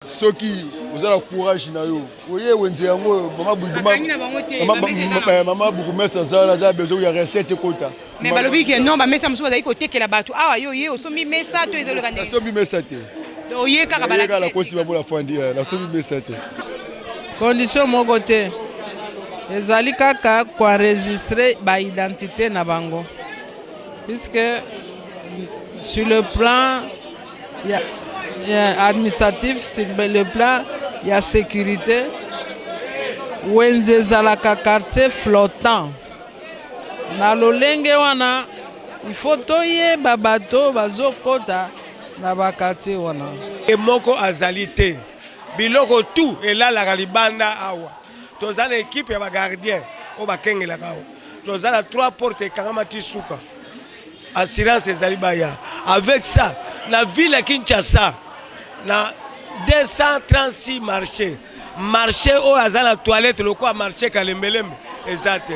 Ceux qui vous avez le courage, vous voyez, vous avez maman beaucoup mais ça a besoin de recettes quota. Mais balobi que non, mais ça me soit d'ailleurs côté que la bateau. Ah yo yo, somi mais ça tu es le gagner. La somi mais ça te. Oye karabala. La cause va la fandi, la somi mais ça te. Condition mon côté. Ezali kaka kwa enregistrer ba identité na bango. Puisque sur le plan administratif, sur le plan il y a sécurité. Wenze zalaka quartier flottant. Na lolenge wana il faut toye babato bazokota na bakati wana. Et moko azalité. Biloko tout et là la galibanda awa. Tozana équipe ya ba gardien o bakengela kawo. Tozana 3 portes et karamati suka. Assurance ezalibaya. Avec ça, la ville à Kinshasa na 236 marchés. Marché au azala toilette le quoi marché kalembelembe exact.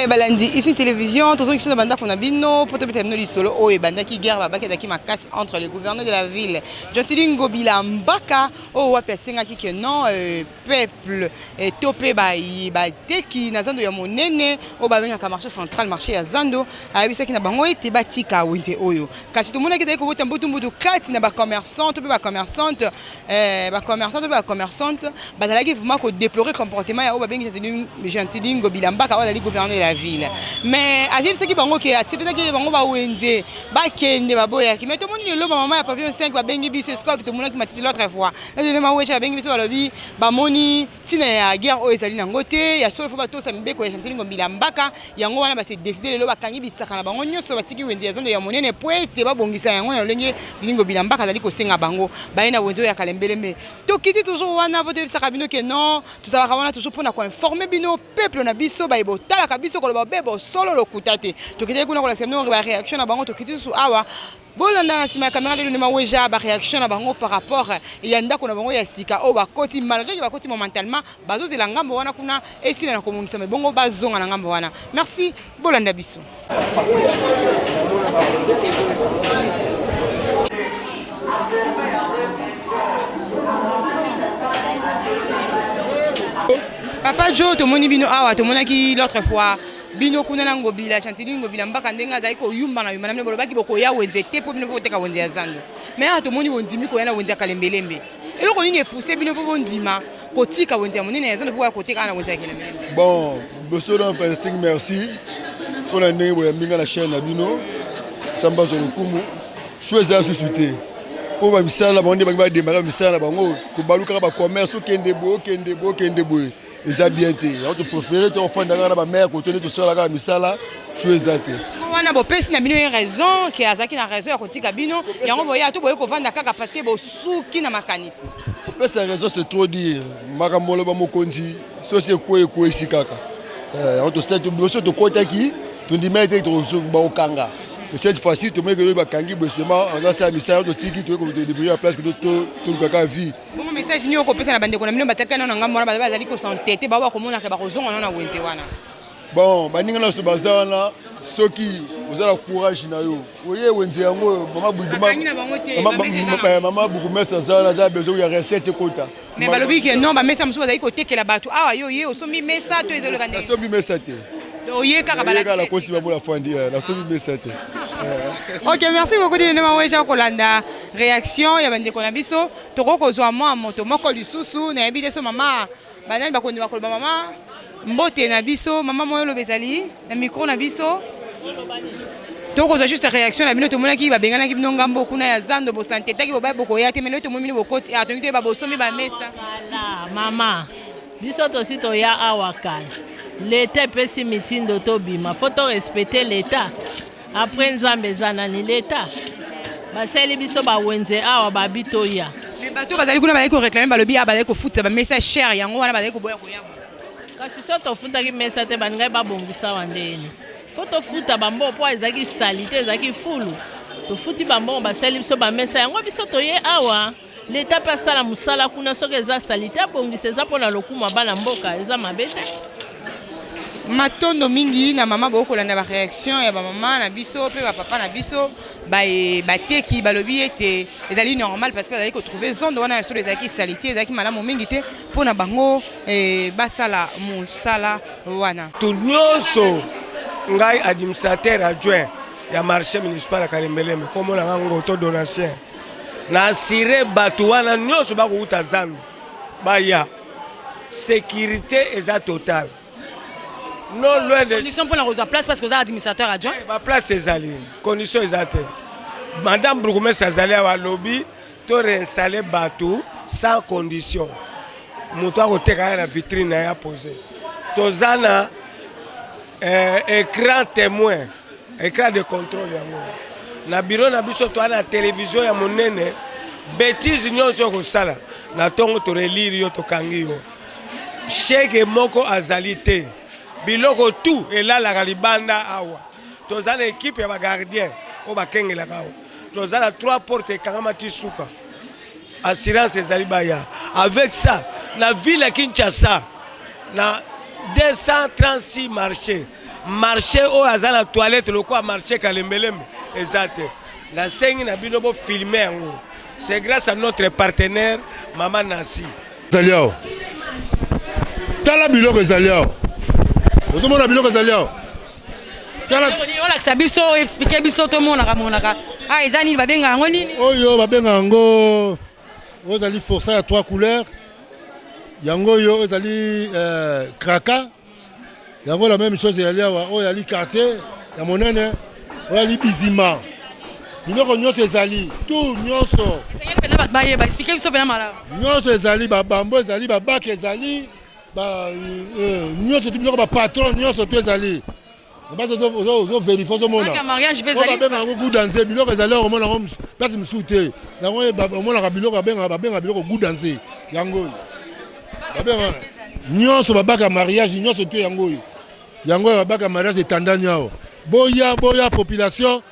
Balandi ici télévision tous ceux qui sont dans banda qu'on a bino pour te terminer le solo oh et banda qui guerre ba bakeda qui macasse entre les gouverneurs de la ville Jotilingo Bilambaka oh wa personne qui que non peuple et topé ba teki na zando ya monene oh ba benga ka marché central marché ya zando ayebisa ki na bango ete batika winte oyo kasi tout monde qui teko bota mbutu kati na ba commerçant to ba commerçante ba commerçante ba dalaki vraiment ko déplorer comportement ya oh ba benga Jotilingo Bilambaka wa dali gouverneur de la ville mais azib ce qui bango ke atipesa ki bango ba wende ba kende ba boya ki mais tout le monde le maman ya pavillon 5 ba bengi biso scope tout le monde qui m'a dit l'autre fois là je ma wecha bengi biso ba lobi ba moni tina ya guerre o ezali na ngote ya solo fo ba to sa mbeko ya Jotilingo Bilambaka yango wana ba se décider le ba kangi bisaka na bango nyoso ba tiki wende ya zando ya monene poete ba bongisa yango na lenge Jotilingo Bilambaka azali ko senga bango ba ina wenzo ya kalembeleme to kiti toujours wana vote bisaka bino ke non tout ça wana toujours pour na ko informer bino peuple na biso ba ibotala kabiso ko ba bebo solo lokutate tokite kuna ko la semno ba réaction na bango tokite su awa bolanda na sima caméra de ma weja ba réaction na bango par rapport ya ndako na bango ya sika o ba koti malgré que ba koti momentalement bazo zela ngambo wana kuna esila na komunisa me bongo bazonga na ngambo wana merci bolanda biso. Papa Joe to moni bino awa to monaki l'autre fois bino kuna na ngobila Jotilingo Bilambaka ndenga za iko yumba na yumba na mebolo baki boko ya wenze te po bino foteka wenze ya zando mais ato moni wondimi ko yana wenze ya kalembelembe eloko nini epouser bino po bondima kotika wenze ya monene ya zando po ya koteka na wenze ya kalembelembe. Bon boso na pensing merci pour la ndenge ya minga na chaîne na bino samba zo lukumu choisir susciter pour ba misala ba ndenge ba démarrer misala bango ko baluka ba commerce kende bo ils ont bien été. On te préfère ton enfant dans la mère côté de tout ça la misala choisate. Ce qu'on a beau pèse na bino une raison qui azaki na raison ya kotika bino yango boya to boye ko vanda kaka parce que bo suki na makanisi. Pèse la raison c'est trop dire makamolo ba mokonzi so c'est quoi ici kaka. On te sait tu te kota qui tu dis mais tu ba okanga. Cette fois-ci tu mets que ba kangi bosema on a ça misala to tiki tu ko débrouiller à place que tout kaka vie. Bon message ni ko pesa na bande ko na bino bataka na ngambo na bazali ko santete ba ko mona ke ba ko zonga na wenze wana. Bon baninga na so bazana soki vous avez le courage na yo. Voyez wenze yango maman beaucoup mais ça a besoin de recettes quota. Mais balobi que non ba mesa musu bazali ko tekela bato ah yo yo somi mesa to ezelo gande. Somi mesa te. Oye karabala. La cause va la fandi la somi mesa te. Ok, merci beaucoup de ma weja kolanda réaction ya bande ko na biso to ko zo moi moto moko lisusu na ebite so mama banani ba kondi ba koloba mama mbote na biso mama moyo lo bezali na micro na biso to ko zo juste réaction na bino to monaki ba bengana ki bino ngambo kuna ya zando bo santé taki bo ba boko ya te meno to momini bokoti a to ngite ba bosomi ba mesa la mama biso to sito ya awakal l'état pesi mitindo to bima faut respecter l'état après nzambe zanani l'état baseli biso ba wenze awa ba bitoya mais bato bazali kuna ba ko réclamer ba lobi ba ko futa ba message cher yango wana ba ko boya ko yango kasi soto futa ki message te bangai ba bongisa wandeni foto futa bambo po ezaki salité ezaki fulu to futi bambo baseli biso ba message yango biso to ye awa L'État passe à la moussala kuna soki eza salite abongisa eza mpona lokumu ya bana mboka eza mabe te. Matondo mingi na mama bokolanda ba réaction ya ba mama na biso pe ba papa na biso bateki balobi ete ezali normal parce que ezali ko trouver zone wana sur ezali salite ezali malamu mingi te mpona bango basala mosala wana. Tout nyonso ngai administrateur adjoint ya marché municipal ya Kalembelembe komona ngango to donation na assuré bato wana nyonso bakouta zandu baya sécurité eza totale. Non loin de condition pour la place parce que vous êtes administrateur adjoint. Ma place ezali condition ezate. Madame Bourgmestre azali à lobby to réinstaller bateau sans condition. Moto a koteka na vitrine ya posé. Tozana écran témoin, écran de contrôle ya mo. Na bureau na biso to na télévision ya monene bêtise nyonso ko sala na tongo to relire yo to kangi yo. Cheke moko azalité. Biloko tout et là la libanda awa. Tozana équipe ya ba gardien o ba kengela kawo. Tozana 3 portes et karamati souka. Assurance ezali baya. Avec ça, la ville de Kinshasa na 236 marchés. Marché au azala toilette le quoi marché Kalembelembe exact. La scène na binobo filmer. C'est grâce à notre partenaire Maman Nassi. Zaliao. Tala biloko zaliao. Vous avez biloko zaliao. Tala on a biso expliquer biso to mona kamonaka. Ah ezani babenga ngo nini? Oyo babenga ngo ozali forçat à 3 couleurs. Yango yo ozali kraka. Yango la même chose yaliawa oyali quartier ya monene oyali bizima. Biloko nyonso ezali tout nyonso. Ezali pena ba baye ba expliquer biso pena mala. Nyonso ezali ba bambo ezali ba bac ezali ba nyonso tu biloko ba patron nyonso tu ezali. Parce que vous vérifiez ce monde. Mariage bezali. Ba benga ngo danser biloko ezali au monde ngo place msute. Yango au monde ka biloko ba benga biloko goût danser. Yango. Ba benga nyonso ba bac mariage nyonso tu yango. Yango ba bac mariage etandanyao. Boya population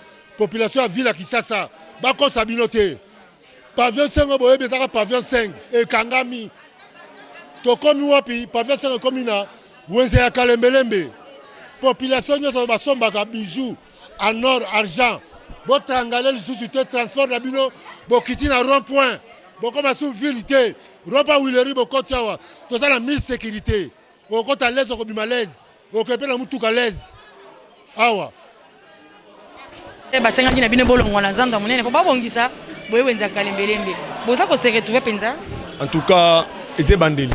à ville à Kisasa. Bako Sabinote. Pavillon 5 boye bezaka pavillon 5 et Kangami. To komi wapi pavillon 5 komina wenze ya Kalembelembe. Population nyonso basombaka bijoux en or argent. Botangale lisusu te transport na bino bokiti na rond point. Bokoma sous ville te. Ropa Willery bokotiawa. To ça la mise sécurité. Okota l'aise okobima l'aise. Okepe na mutuka l'aise. Awa. Basenga kina bino bolongo na zanda monene po babongisa boye wenza Kalembelembe. Boza ko se retrouver penza. En tout cas, c'est bandeli.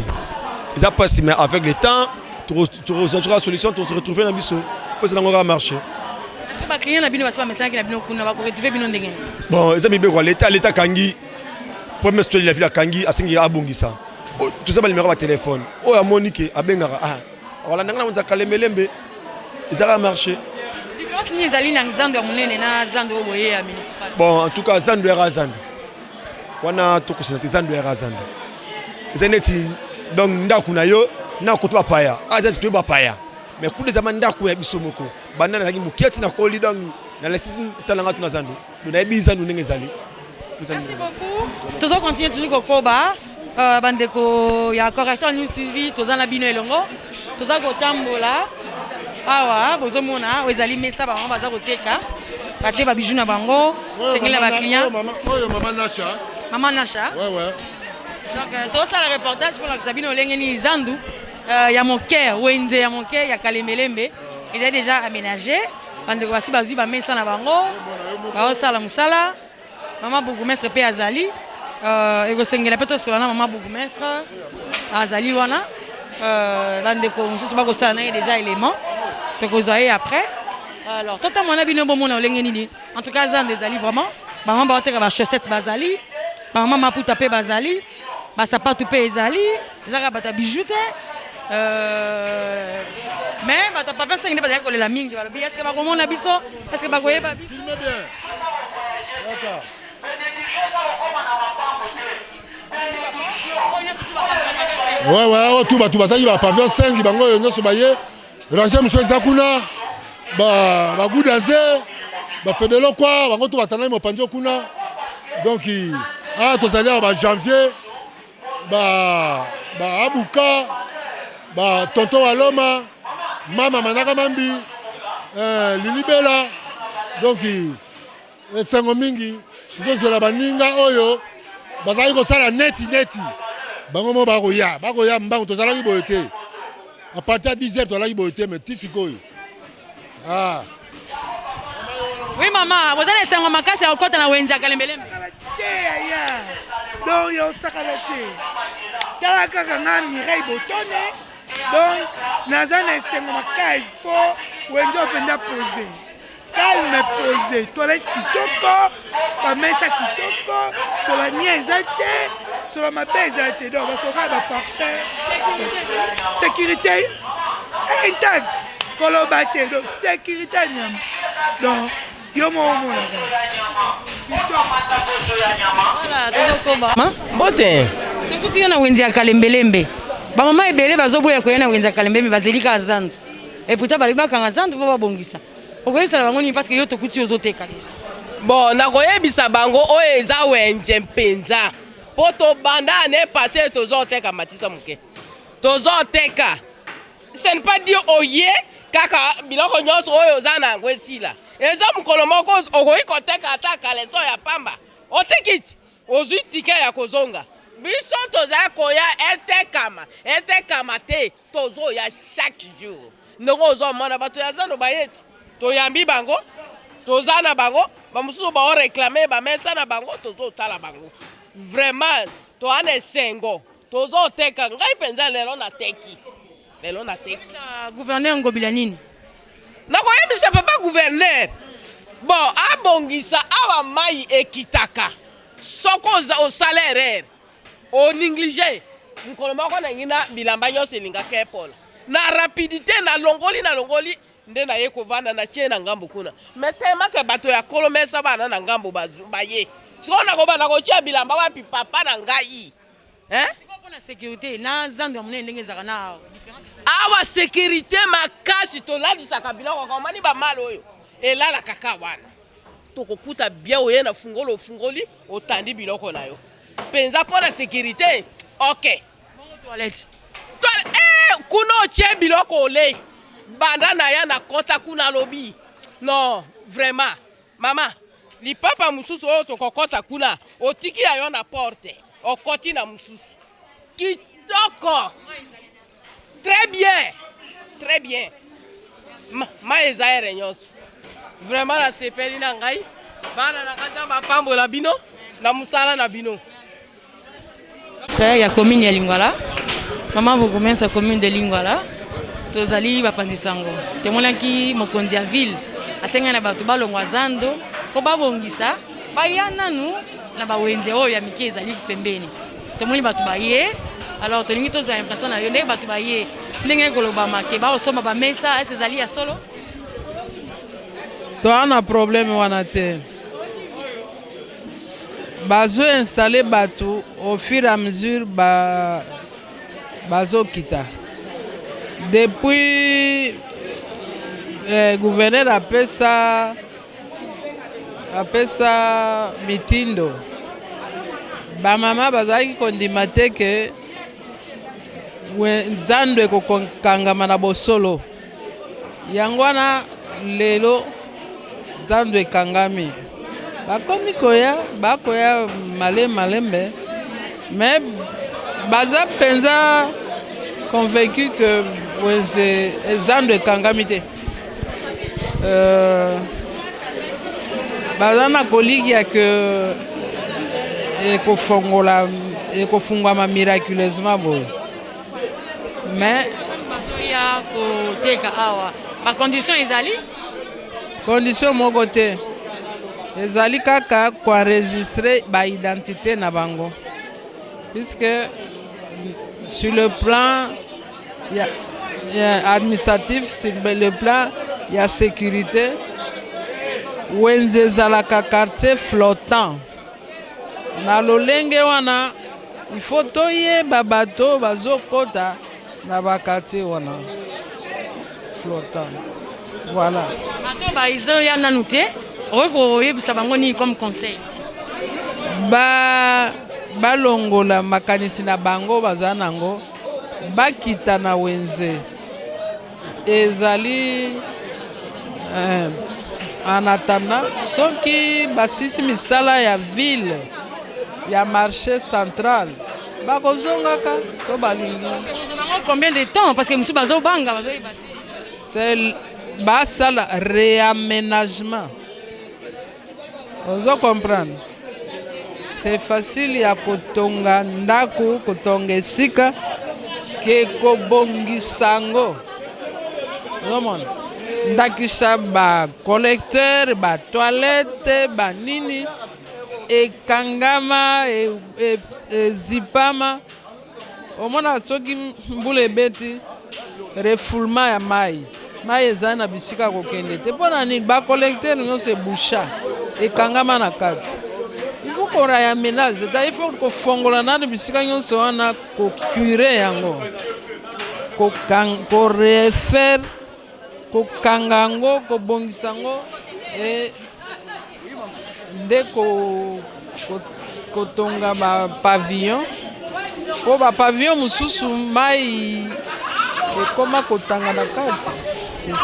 Ils ont passé mais avec le temps, tu auras la solution, tu se retrouver dans biso. Parce que ça va marcher. Est-ce que ba client na bino ba message na bino kuna ba ko retrouver bino ndenge. Bon, ils ont mis quoi l'état kangi. Premier story la ville kangi asingi abongisa. Tout ça ba numéro de téléphone. Oh ya Monique abengara ah. Voilà ndanga na Kalembelembe. Ils ont marché. Bon, en tout cas, Zandu era Zandu. Wana to kusina Zandu era Zandu. Zeneti donc ndaku na yo na ko to paya. Aza to ba paya. Mais ku de ndaku ya bisomoko. Banana ngi muketi na koli donc na lesisi talanga tuna Zandu. Na bi Zandu ndenge zali. Merci beaucoup. Toujours continuer toujours kokoba. Bandeko ya correcteur news TV tozana bino elongo. Toza ko tambola. Awa bozomona ezali mesa bango baza koteka batie ba bijou na bango sengela ba client maman Nasha. Maman Nasha. Ouais. Donc tout ça le reportage pour la Sabine Olengeni Zandu ya moke wenze ya moke ya Kalembelembe ils ont déjà aménagé bande ko basi bazu ba mesa na bango ba sala musala maman Bourgmestre pe azali ego sengela peto sona maman Bourgmestre azali wana bande ko mususu ba ko sala na déjà élément après. Alors, tout le monde a bien bon en tout cas, Zandu ezali vraiment. Maman ba oteka ba chaussettes bazali. Maman maputa pe bazali. Ba sapatu pe ezali. Ezaka bata bijoux te. Mais bata pas faire 5 bazali ko la mingi balobi. Est-ce que ba komona biso? Est-ce que ba koyeba biso? Filmez bien. D'accord. Ouais, tout ba ça il va pavillon 5 bango nyonso baye. Ranger monsieur Zakuna ba goudaze ba fedelo quoi bango to batana mo panjo kuna donc Ah, tozali en janvier, Abuka, Tonton Aloma, Mama Manaka Mambi, Lilibela. Donc, les Sangomingi, ils ont la baninga oyo, bazali ko sala neti. Bango mo bakoya mbango tozalaki boyete. À partir de 10h, tozalaki boyete mais tisikoyo. Ah. Oui maman, vous allez sengo makasi ya okota na wenzi ya Kalembelembe. Ya. Donc yo sakala te. Tala kaka nga Mireille Botone. Donc nazana sengo makasi po wenzi openda poser. Calme posé, toilette kitoko, ba mesa kitoko, sur la niaisate, sur la mabezate, donc parce qu'on a parfait. Sécurité intacte, colobate, donc sécurité niam. Donc yo mo Voilà, tozokomba. Bote. Tekuti na wenzi ya Kalembelembe. Ba mama ebele bazoboya ko na wenzi ya Kalembelembe bazelika azandu. Et pourtant balibaka kanga zandu ko babongisa. Okoyesa bango ni parce que yo tokuti ozoteka déjà. Bon, nakoyebisa bango oyo eza wenze mpenza. Po tobanda ane passé tozoteka matisa muke. Tozoteka. Ce n'est pas dire oye kaka biloko nyonso oyo oza na yango esila. Eza mokolo moko okoyi koteka ata kaleso ya pamba. Otekiti ozwi tike ya kozonga. Biso toza koya etekama te tozoya chaque jour. Ndongo ozomona bato ya zando bayeti. Toyambi bango, tozana bango, bamususu ba réclamer ba mesa na bango, tozo tala bango. Vraiment, to ane sengo, tozo teka ngai penza lelo na teki. Lelo na teki. Ça gouverneur Ngobila nini? Na ko yebisa papa gouverneur. Bon, abongisa awa mai ekitaka. Soko za au salaire. Au négligé. Nkolo moko na ngina bilamba nyose linga kepola. Na rapidité na longoli nde na ye kovanda na tie na ngambo kuna metema ke bato ya kolomesa bana na ngambo baye siko na koba na kotia bilamba wapi papa na ngai siko pona sécurité na zando mune ndenge zaka na awa sécurité makasi to ladisa kabila kwa komani ba malo oyo elala kaka wana tokokuta bien oye na fungoli otandi biloko na yo penza pona sécurité OK toilette kuno tie biloko ole banda na ya na kota kuna lobi non vraiment mama li papa mususu oyo tokokota kuna otiki ya yo na porte okoti na mususu kitoko très bien ma ezaere nyonso vraiment na sepeli na ngai bana na kata bapambola bino na musala na bino ya commune ya Lingwala maman vous commence à commune de Lingwala tozali bapandisango temonaki mokonzi ya ville asenga na bato balongwa zando po babongisa baya nanu na bawenze oyo ya mike ezali pembeni tomoni bato baye alors tolingi toza impression na yo ndenge bato baye ndenge koloba make baosomba bamesa est-ce que ezali ya solo toana problème wana te bazo installer bato au fur et à mesure bazokita depuis gouverneur apesa mitindo bamama bazalaki kondima te ke nzando ekokangama na bosolo yango wana lelo nzando ekangami bakomi bakoya malembe mais baza penza convaincu que wenze nzando ekangami te baza na kolikia ke ekofungwama miraculeusement boye mais bazoya koteka awa bacondition ezali condition moko te ezali kaka koenregistre baidentité na bango puisque sur le plan administratif, sur le plan il y a sécurité wenze ezalaka quartier flottant na lolenge wana il faut toyeba bato bazokota na bakartier wana flottant voilà bato baizo ya nanu te okoki koyebisa bango nini comme conseil balongola makanisi na bango baza nango bakita na wenze ezali en attendant soki basisi misala ya ville ya marché central bakozongaka so balingi. Combien de temps? Parce que monsieur bazobanga c'est basala réaménagement. Vous comprendre? C'est facile ya kotonga ndako kotonga esika ke kobongisango. Nomon ndakisa ba collecteur ba toilette ba nini ekangama zipama omona soki mbula ebeti refoulement ya mai eza na bisika kokende te mpona nini bacollecteur nyonso ebusha ekangama na kati. Il faut qu'on réaménage, il faut qu'on fongola na bisika nyonso wana kokure yango ko refaire kokangango kobongisango nde kotonga ba pavillon po ba pavillon mususu mai ekoma kotanga na kati. C'est ça.